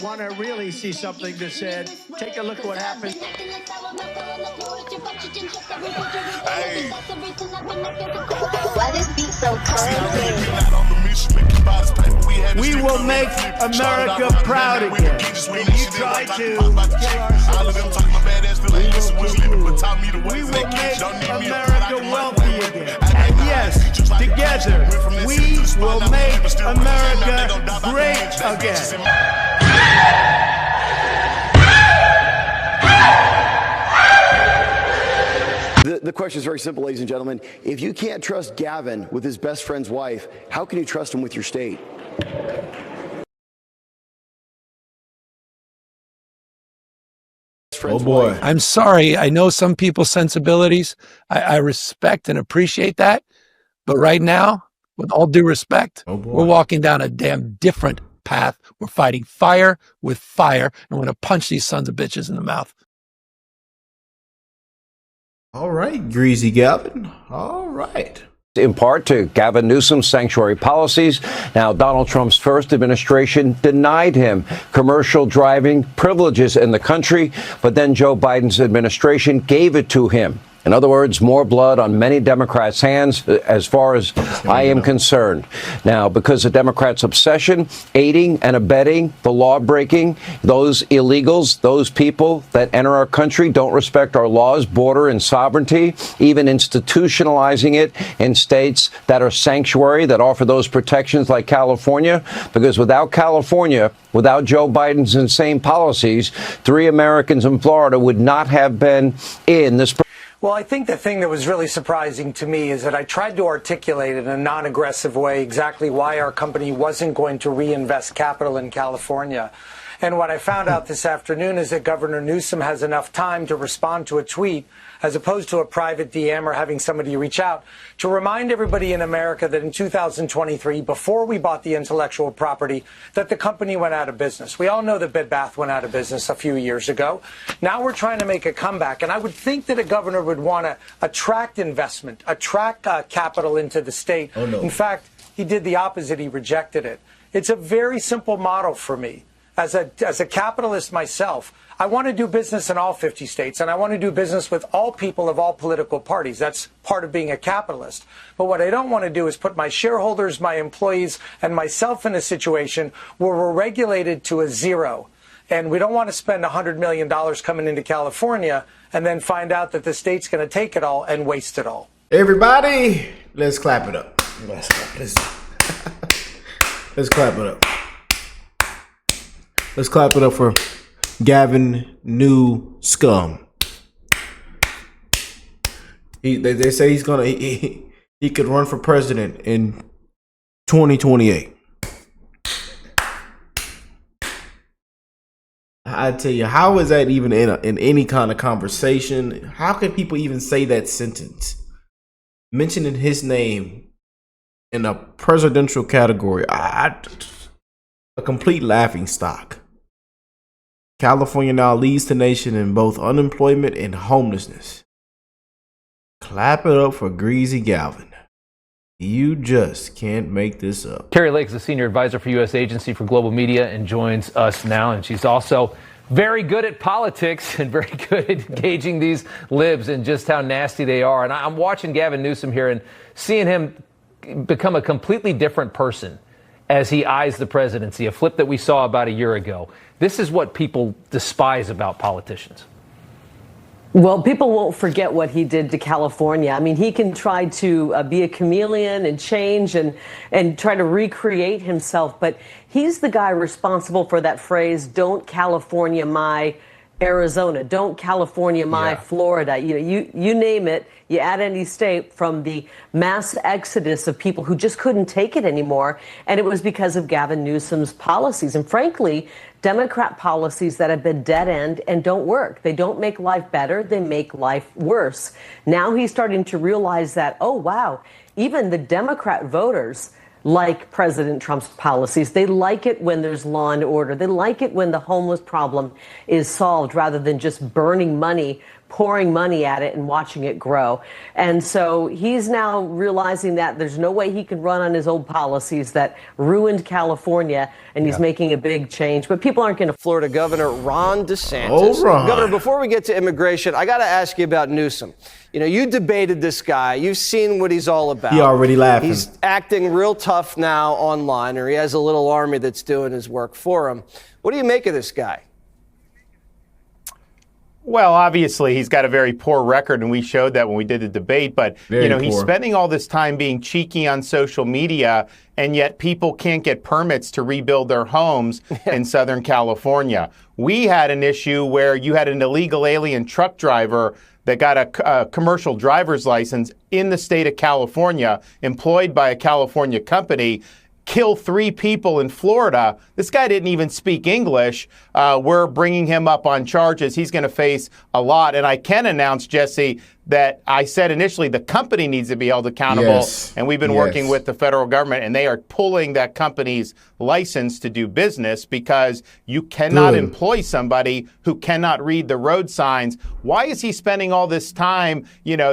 Want to really see something that said, take a look at what happened. Hey. Why this beat so cold? We will make America proud again. And you try to kill we will make America wealthy again. And yes, together, we will make America great again. The question is very simple, ladies and gentlemen. If you can't trust Gavin with his best friend's wife, how can you trust him with your state? Oh boy. I'm sorry. I know some people's sensibilities. I respect and appreciate that. But right now, with all due respect, we're walking down a damn different path. We're fighting fire with fire, and we're going to punch these sons of bitches in the mouth. All right, Greasy Gavin. All right. In part to Gavin Newsom's sanctuary policies. Now, Donald Trump's first administration denied him commercial driving privileges in the country, but then Joe Biden's administration gave it to him. In other words, more blood on many Democrats' hands, as far as I am concerned. Now, because of Democrats' obsession, aiding and abetting the law breaking, those illegals, those people that enter our country don't respect our laws, border and sovereignty, even institutionalizing it in states that are sanctuary, that offer those protections like California. Because without California, without Joe Biden's insane policies, 3 Americans in Florida would not have been in this. Well, I think the thing that was really surprising to me is that I tried to articulate in a non-aggressive way exactly why our company wasn't going to reinvest capital in California. And what I found out this afternoon is that Governor Newsom has enough time to respond to a tweet as opposed to a private DM or having somebody reach out to remind everybody in America that in 2023, before we bought the intellectual property, that the company went out of business. We all know that Bed Bath went out of business a few years ago. Now we're trying to make a comeback. And I would think that a governor would want to attract investment, attract capital into the state. Oh, no. In fact, he did the opposite. He rejected it. It's a very simple model for me. As a capitalist myself, I want to do business in all 50 states, and I want to do business with all people of all political parties. That's part of being a capitalist. But what I don't want to do is put my shareholders, my employees, and myself in a situation where we're regulated to a zero. And we don't want to spend $100 million coming into California and then find out that the state's going to take it all and waste it all. Everybody, let's clap it up. Let's clap it up. Let's clap it up for Gavin Newsom. They say he's gonna he could run for president in 2028. I tell you, how is that even in any kind of conversation? How can people even say that sentence? Mentioning his name in a presidential category, a complete laughing stock. California now leads the nation in both unemployment and homelessness. Clap it up for Greasy Gavin. You just can't make this up. Carrie Lakes is a senior advisor for U.S. Agency for Global Media and joins us now. And she's also very good at politics and very good at engaging these libs and just how nasty they are. And I'm watching Gavin Newsom here and seeing him become a completely different person as he eyes the presidency, a flip that we saw about a year ago. This is what people despise about politicians. Well, people won't forget what he did to California. I mean, he can try to be a chameleon and change and try to recreate himself. But he's the guy responsible for that phrase, don't California my Arizona, don't California my Florida. You name it, you add any state, from the mass exodus of people who just couldn't take it anymore. And it was because of Gavin Newsom's policies. And frankly, Democrat policies that have been dead end and don't work. They don't make life better. They make life worse. Now he's starting to realize that, oh, wow, even the Democrat voters like President Trump's policies. They like it when there's law and order. They like it when the homeless problem is solved rather than just burning money pouring money at it and watching it grow. And so he's now realizing that there's no way he can run on his old policies that ruined California, and he's making a big change. But people aren't going to. Florida Governor Ron DeSantis. Oh, Ron. Governor, before we get to immigration, I got to ask you about Newsom. You know, you debated this guy. You've seen what he's all about. He already laughing. He's acting real tough now online, or he has a little army that's doing his work for him. What do you make of this guy? Well, obviously, he's got a very poor record, and we showed that when we did the debate. But, he's spending all this time being cheeky on social media, and yet people can't get permits to rebuild their homes in Southern California. We had an issue where you had an illegal alien truck driver that got a commercial driver's license in the state of California, employed by a California company, kill 3 people in Florida. This guy didn't even speak English. We're bringing him up on charges. He's going to face a lot. And I can announce, Jesse, that I said initially the company needs to be held accountable. Yes. And we've been working with the federal government, and they are pulling that company's license to do business because you cannot employ somebody who cannot read the road signs. Why is he spending all this time,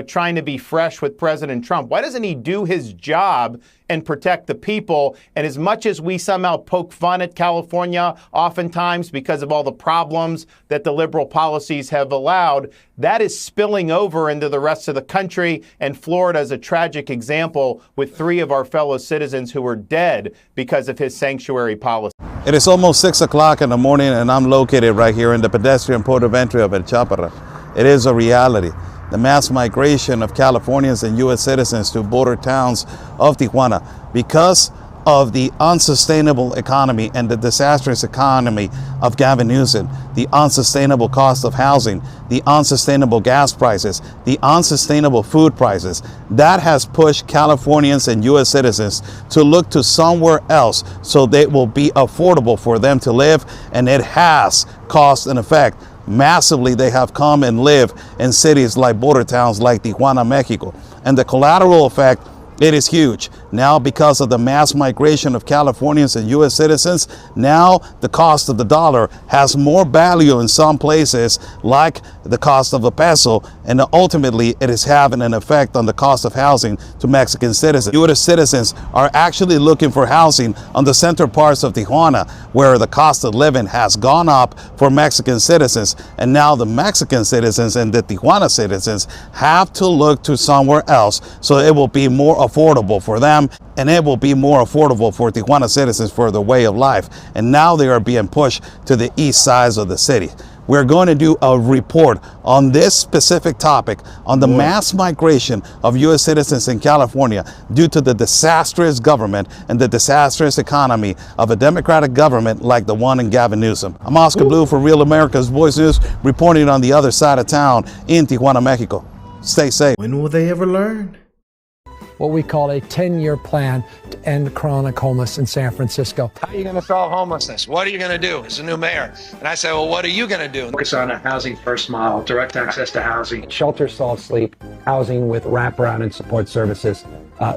trying to be fresh with President Trump? Why doesn't he do his job and protect the people? And as much as we somehow poke fun at California, oftentimes because of all the problems that the liberal policies have allowed, that is spilling over into the rest of the country. And Florida is a tragic example with 3 of our fellow citizens who are dead because of his sanctuary policy. It is almost 6 o'clock in the morning, and I'm located right here in the pedestrian port of entry of El Chaparral. It is a reality. The mass migration of Californians and U.S. citizens to border towns of Tijuana because of the unsustainable economy and the disastrous economy of Gavin Newsom, the unsustainable cost of housing, the unsustainable gas prices, the unsustainable food prices, that has pushed Californians and U.S. citizens to look to somewhere else so they will be affordable for them to live, and it has caused an effect. Massively, they have come and live in cities like border towns like Tijuana, Mexico. And the collateral effect, it is huge. Now, because of the mass migration of Californians and U.S. citizens, now the cost of the dollar has more value in some places, like the cost of the peso, and ultimately it is having an effect on the cost of housing to Mexican citizens. U.S. citizens are actually looking for housing on the center parts of Tijuana, where the cost of living has gone up for Mexican citizens, and now the Mexican citizens and the Tijuana citizens have to look to somewhere else, so it will be more affordable for them, and it will be more affordable for Tijuana citizens for their way of life. And now they are being pushed to the east sides of the city. We're going to do a report on this specific topic, on the mass migration of U.S. citizens in California due to the disastrous government and the disastrous economy of a Democratic government like the one in Gavin Newsom. I'm Oscar Blue for Real America's Voice News, reporting on the other side of town in Tijuana, Mexico. Stay safe. When will they ever learn? What we call a 10-year plan to end chronic homelessness in San Francisco. How are you going to solve homelessness? What are you going to do as a new mayor? And I say, well, what are you going to do? Focus on a housing first model, direct access to housing. Shelter solve sleep, housing with wraparound and support services,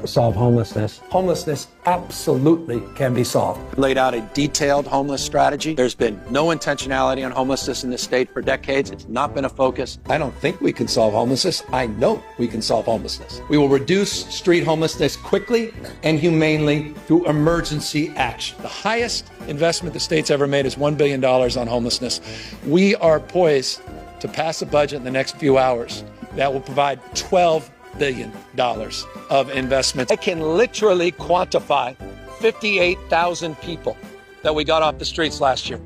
solve homelessness. Homelessness absolutely can be solved. Laid out a detailed homeless strategy. There's been no intentionality on homelessness in this state for decades. It's not been a focus. I don't think we can solve homelessness. I know we can solve homelessness. We will reduce street homelessness quickly and humanely through emergency action. The highest investment the state's ever made is $1 billion on homelessness. We are poised to pass a budget in the next few hours that will provide $12 billion of investment. I can literally quantify 58,000 people that we got off the streets last year,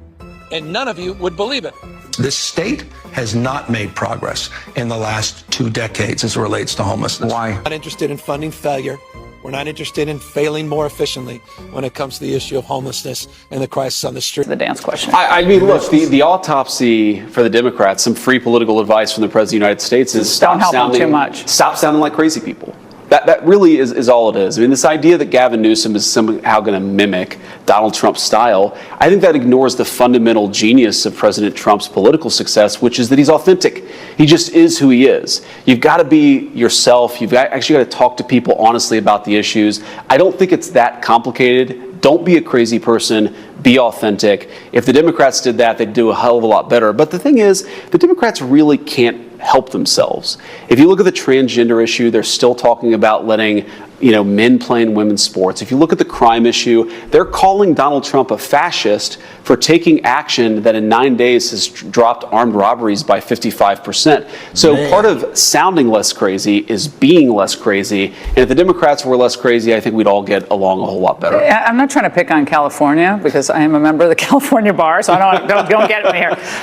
and none of you would believe it. This state has not made progress in the last 2 decades as it relates to homelessness. Why? We're not interested in funding failure. We're not interested in failing more efficiently when it comes to the issue of homelessness and the crisis on the street. The dance question. I mean, look, the autopsy for the Democrats, some free political advice from the President of the United States is stop sounding like crazy people. That really is all it is. I mean, this idea that Gavin Newsom is somehow going to mimic Donald Trump's style, I think that ignores the fundamental genius of President Trump's political success, which is that he's authentic. He just is who he is. You've got to be yourself. You've actually got to talk to people honestly about the issues. I don't think it's that complicated. Don't be a crazy person. Be authentic. If the Democrats did that, they'd do a hell of a lot better. But the thing is, the Democrats really can't help themselves. If you look at the transgender issue, they're still talking about letting men playing women's sports. If you look at the crime issue, they're calling Donald Trump a fascist for taking action that in 9 days has dropped armed robberies by 55%. So part of sounding less crazy is being less crazy. And if the Democrats were less crazy, I think we'd all get along a whole lot better. I'm not trying to pick on California because I am a member of the California bar, so don't get me here.